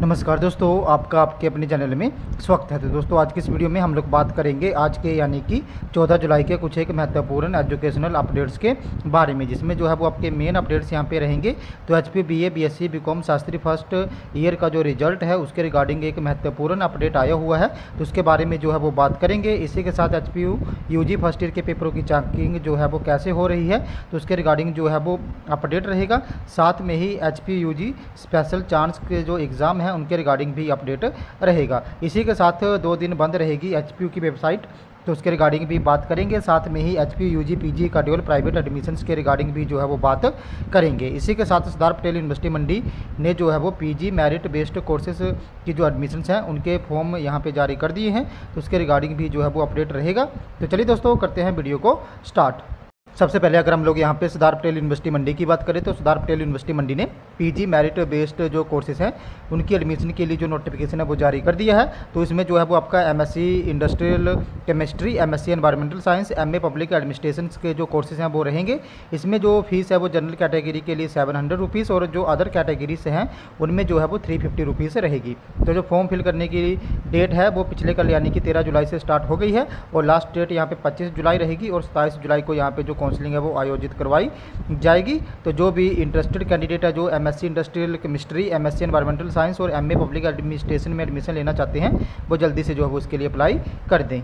नमस्कार दोस्तों, आपका आपके अपने चैनल में स्वागत है। तो दोस्तों, आज की इस वीडियो में हम लोग बात करेंगे आज के यानी कि 14 जुलाई के कुछ एक महत्वपूर्ण एजुकेशनल अपडेट्स के बारे में, जिसमें जो है वो आपके मेन अपडेट्स यहाँ पे रहेंगे। तो HPU BA BSc BCom Shastri first year का जो रिजल्ट है उसके रिगार्डिंग एक महत्वपूर्ण अपडेट आया हुआ है, तो उसके बारे में जो है वो बात करेंगे। इसी के साथ एचपीयू यूजी फर्स्ट ईयर के पेपरों की चेकिंग जो है वो कैसे हो रही है, तो उसके रिगार्डिंग जो है वो अपडेट रहेगा। साथ में ही एचपीयू यूजी स्पेशल चांस के जो एग्ज़ाम है उनके रिगार्डिंग भी अपडेट रहेगा। इसी के साथ 2 दिन बंद रहेगी एचपीयू की वेबसाइट, तो उसके रिगार्डिंग भी बात करेंगे। साथ में ही एचपीयू यूजी पीजी का ड्यूल प्राइवेट एडमिशन्स के रिगार्डिंग भी जो है वो बात करेंगे। इसी के साथ सरदार पटेल यूनिवर्सिटी मंडी ने जो है वो पीजी मेरिट बेस्ड कोर्सेज की जो एडमिशन्स हैं उनके फॉर्म यहाँ पे जारी कर दिए हैं, तो उसके रिगार्डिंग भी जो है वो अपडेट रहेगा। तो चलिए दोस्तों, करते हैं वीडियो को स्टार्ट। सबसे पहले अगर हम लोग यहाँ पे सरदार पटेल यूनिवर्सिटी मंडी की बात करें, तो सरदार पटेल यूनिवर्सिटी मंडी ने पीजी मेरिट बेस्ड जो कोर्सेज हैं उनकी एडमिशन के लिए जो नोटिफिकेशन है वो जारी कर दिया है। तो इसमें जो है वो आपका MSc industrial chemistry, MSc environmental science, MA public administration के जो कोर्सेज हैं वो रहेंगे। इसमें जो फीस है वो जनरल कैटेगरी के लिए 700 रुपीज़ और जो अदर कैटेगरी से हैं उनमें जो है वो 350 रुपीज़ रहेगी। तो जो फॉर्म फिल करने की डेट है वो पिछले कल यानी कि 13 जुलाई से स्टार्ट हो गई है और लास्ट डेट यहाँ पे 25 जुलाई रहेगी और 27 जुलाई को यहाँ पे जो काउंसलिंग है वो आयोजित करवाई जाएगी। तो जो भी इंटरेस्टेड कैंडिडेट है जो MSc industrial chemistry, MSc environmental science और एमए पब्लिक एडमिनिस्ट्रेशन में एडमिशन लेना चाहते हैं वो जल्दी से जो है वो उसके लिए अप्लाई कर दें।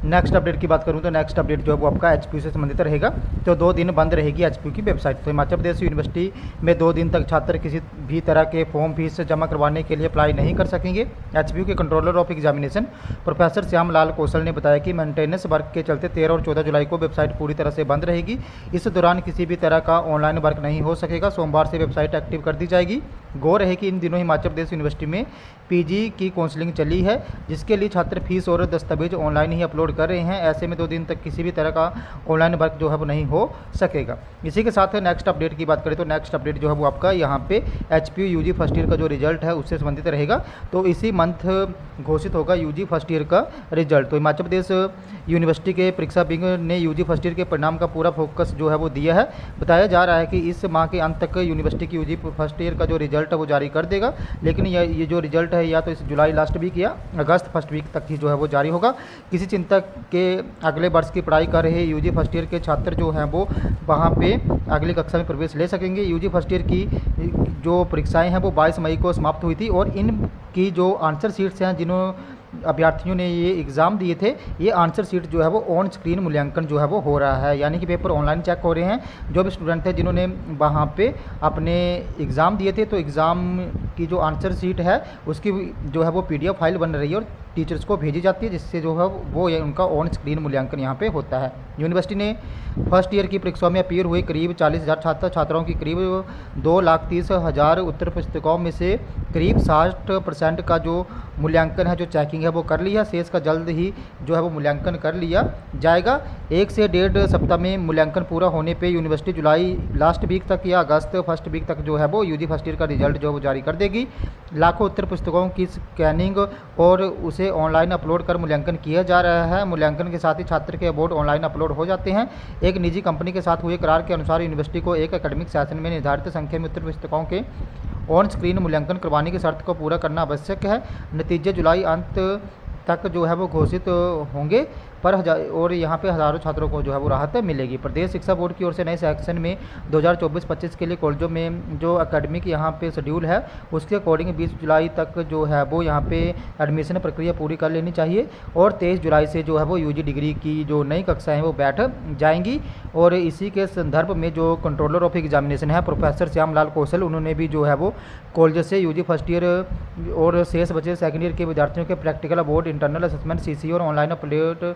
नेक्स्ट अपडेट की बात करूं तो नेक्स्ट अपडेट जो है वो आपका एचपीयू से संबंधित रहेगा। तो 2 दिन बंद रहेगी एचपीयू की वेबसाइट। तो हिमाचल प्रदेश यूनिवर्सिटी में 2 दिन तक छात्र किसी भी तरह के फॉर्म फीस जमा करवाने के लिए अप्लाई नहीं कर सकेंगे। एचपीयू के controller of examination professor Shyam Lal Kaushal ने बताया कि मेंटेनेंस वर्क के चलते 13 और 14 जुलाई को वेबसाइट पूरी तरह से बंद रहेगी। इस दौरान किसी भी तरह का ऑनलाइन वर्क नहीं हो सकेगा। सोमवार से वेबसाइट एक्टिव कर दी जाएगी। गौर है कि इन दिनों हिमाचल प्रदेश यूनिवर्सिटी में पीजी की काउंसलिंग चली है, जिसके लिए छात्र फीस और दस्तावेज ऑनलाइन ही अपलोड कर रहे हैं। ऐसे में 2 दिन तक किसी भी तरह का ऑनलाइन वर्क जो है वो नहीं हो सकेगा। इसी के साथ नेक्स्ट अपडेट की बात करें तो नेक्स्ट अपडेट जो है वो आपका यहाँ पे एचपीयू यूजी फर्स्ट ईयर का जो रिजल्ट है उससे संबंधित रहेगा। तो इसी मंथ घोषित होगा यूजी फर्स्ट ईयर का रिजल्ट। तो हिमाचल प्रदेश यूनिवर्सिटी के परीक्षा विंग ने यूजी फर्स्ट ईयर के परिणाम का पूरा फोकस जो है वो दिया है। बताया जा रहा है कि इस माह के अंत तक यूनिवर्सिटी की यूजी फर्स्ट ईयर का जो रिजल्ट है वो जारी कर देगा, लेकिन ये जो रिजल्ट है या तो इस जुलाई लास्ट वीक या अगस्त फर्स्ट वीक तक ही जो है वो जारी होगा। किसी चिंता के अगले वर्ष की पढ़ाई कर रहे यूजी फर्स्ट ईयर के छात्र जो हैं वो वहाँ पे अगली कक्षा में प्रवेश ले सकेंगे। यूजी फर्स्ट ईयर की जो परीक्षाएं हैं वो 22 मई को समाप्त हुई थी और इनकी जो आंसर शीट्स हैं जिन्हों अभ्यर्थियों ने ये एग्ज़ाम दिए थे, ये आंसर शीट जो है वो ऑन स्क्रीन मूल्यांकन जो है वो हो रहा है, यानी कि पेपर ऑनलाइन चेक हो रहे हैं। जो भी स्टूडेंट थे जिन्होंने वहाँ पे अपने एग्ज़ाम दिए थे, तो एग्ज़ाम की जो आंसर शीट है उसकी जो है वो पीडीएफ फाइल बन रही है और टीचर्स को भेजी जाती है, जिससे जो है वो उनका ऑन स्क्रीन मूल्यांकन यहाँ पे होता है। यूनिवर्सिटी ने फर्स्ट ईयर की परीक्षा में अपीयर हुए करीब 40,000 छात्र छात्राओं की करीब 2,30,000 उत्तर पुस्तिकाओं में से करीब 60% का जो मूल्यांकन है, जो चेकिंग है वो कर लिया। शेष का जल्द ही जो है वो मूल्यांकन कर लिया जाएगा। 1 से 1.5 सप्ताह में मूल्यांकन पूरा होने पे यूनिवर्सिटी जुलाई लास्ट वीक तक या अगस्त फर्स्ट वीक तक जो है वो यूजी फर्स्ट ईयर का रिजल्ट जो है वो जारी कर देगी। लाखों उत्तर पुस्तकों की स्कैनिंग और उसे ऑनलाइन अपलोड कर मूल्यांकन किया जा रहा है। मूल्यांकन के साथ ही छात्र के बोर्ड ऑनलाइन अपलोड हो जाते हैं। एक निजी कंपनी के साथ हुए करार के अनुसार यूनिवर्सिटी को एक एकेडमिक सेशन में निर्धारित संख्या में उत्तर पुस्तकों के ऑन स्क्रीन मूल्यांकन करवाने की शर्त को पूरा करना आवश्यक है। नतीजे जुलाई अंत तक जो है वो घोषित होंगे और यहाँ पे हज़ारों छात्रों को जो है वो राहत मिलेगी। प्रदेश शिक्षा बोर्ड की ओर से नए सेक्शन में 2024-25 के लिए कॉलेजों में जो एकेडमिक यहाँ पे शेड्यूल है उसके अकॉर्डिंग 20 जुलाई तक जो है वो यहाँ पे एडमिशन प्रक्रिया पूरी कर लेनी चाहिए और 23 जुलाई से जो है वो यूजी डिग्री की जो नई कक्षाएँ हैं वो बैठ जाएंगी। और इसी के संदर्भ में जो कंट्रोलर ऑफ एग्जामिनेशन है प्रोफेसर श्याम लाल कौशल, उन्होंने भी जो है वो कॉलेज से यूजी फर्स्ट ईयर और शेष बचे सेकेंड ईयर के विद्यार्थियों के practical board internal assessment CC और ऑनलाइन अपलोड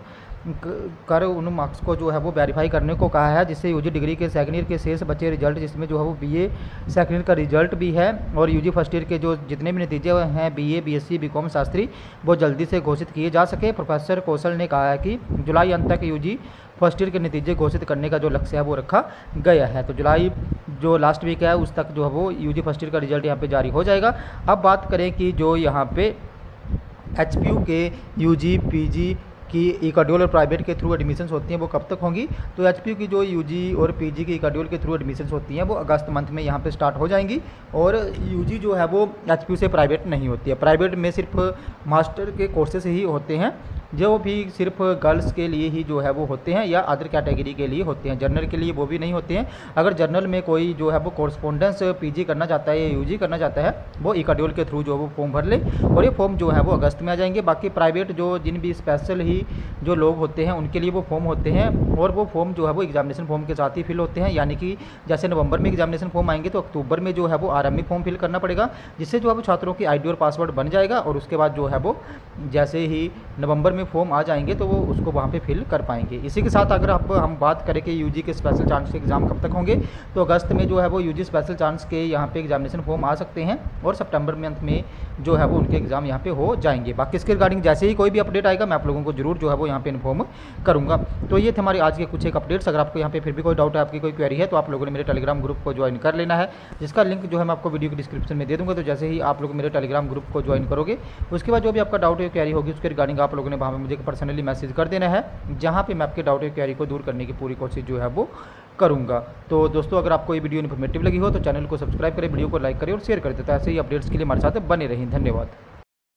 कर उन मार्क्स को जो है वो वेरीफाई करने को कहा है, जिससे यूजी डिग्री के सेकेंड ईयर के शेष बचे रिजल्ट जिसमें जो है वो बीए सेकेंड ईयर का रिजल्ट भी है और यूजी फर्स्ट ईयर के जो जितने भी नतीजे हैं बीए बीएससी बीकॉम शास्त्री वो जल्दी से घोषित किए जा सके। प्रोफेसर कौशल ने कहा है कि जुलाई अंत तक यूजी फर्स्ट ईयर के नतीजे घोषित करने का जो लक्ष्य है वो रखा गया है। तो जुलाई जो लास्ट वीक है उस तक जो है वो यूजी फर्स्ट ईयर का रिजल्ट यहाँ पे जारी हो जाएगा। अब बात करें कि जो यहाँ पे एचपीयू के यूजी पीजी कि ई-शेड्यूल और प्राइवेट के थ्रू एडमिशन्स होती हैं वो कब तक होंगी। तो एचपीयू की जो यूजी और पीजी की ई-शेड्यूल के थ्रू एडमिशन्स होती हैं वो अगस्त मंथ में यहाँ पे स्टार्ट हो जाएंगी। और यूजी जो है वो एचपीयू से प्राइवेट नहीं होती है। प्राइवेट में सिर्फ मास्टर के कोर्सेस ही होते हैं, जो भी सिर्फ गर्ल्स के लिए ही जो है वो होते हैं या अदर कैटेगरी के लिए होते हैं, जनरल के लिए वो भी नहीं होते हैं। अगर जनरल में कोई जो है वो कोरस्पोंडेंस पीजी करना चाहता है या यूजी करना चाहता है वो ई-शेड्यूल के थ्रू जो वो फॉर्म भर ले, और ये फॉर्म जो है वो अगस्त में आ जाएंगे। बाकी प्राइवेट जो जिन भी स्पेशल ही जो लोग होते हैं उनके लिए वो फॉर्म होते हैं, और वो फॉर्म जो है वो एग्जामिनेशन फॉर्म के साथ ही फिल होते हैं। यानी कि जैसे नवंबर में एग्जामिनेशन फॉर्म आएंगे तो अक्टूबर में जो है वो आरएमई फॉर्म फिल करना पड़ेगा, जिससे जो है वो छात्रों की आईडी और पासवर्ड बन जाएगा, और उसके बाद जो है वो जैसे ही नवंबर में फॉर्म आ जाएंगे तो वो उसको वहाँ पे फिल कर पाएंगे। इसी के साथ अगर हम बात करें कि यूजी के स्पेशल चांस के एग्ज़ाम कब तक होंगे, तो अगस्त में जो है वो यूजी स्पेशल चांस के यहाँ पे एग्जामिनेशन फॉर्म आ सकते हैं, और सितंबर मंथ में जो है वो उनके एग्ज़ाम यहाँ पे हो जाएंगे। बाकी इसके रिगार्डिंग जैसे ही कोई भी अपडेट आएगा मैं आप लोगों को जरूर जो है वो यहाँ पे इन्फॉर्म करूँगा। तो ये थे हमारे आज के कुछ एक अपडेट्स। अगर आपको यहाँ पे फिर भी कोई डाउट है, आपकी कोई क्वेरी है, तो आप लोगों ने मेरे टेलीग्राम ग्रुप को ज्वाइन कर लेना है, जिसका लिंक जो है मैं आपको वीडियो के डिस्क्रिप्शन में दे दूँगा। तो जैसे ही आप लोग मेरे टेलीग्राम ग्रुप को ज्वाइन करोगे, उसके बाद जो भी आपका डाउट या क्वेरी होगी उसके रिगार्डिंग आप लोगों ने वहाँ पर मुझे पर्सनली मैसेज कर देना है, जहाँ पे मैं आपके डाउट या क्वेरी को दूर करने की पूरी कोशिश जो है वो करूँगा। तो दोस्तों अगर आपको ये वीडियो इन्फॉर्मेटिव लगी हो तो चैनल को सब्सक्राइब करें, वीडियो को लाइक करें और शेयर कर दें, तो ऐसे ही अपडेट्स के लिए हमारे साथ बने रहें। धन्यवाद।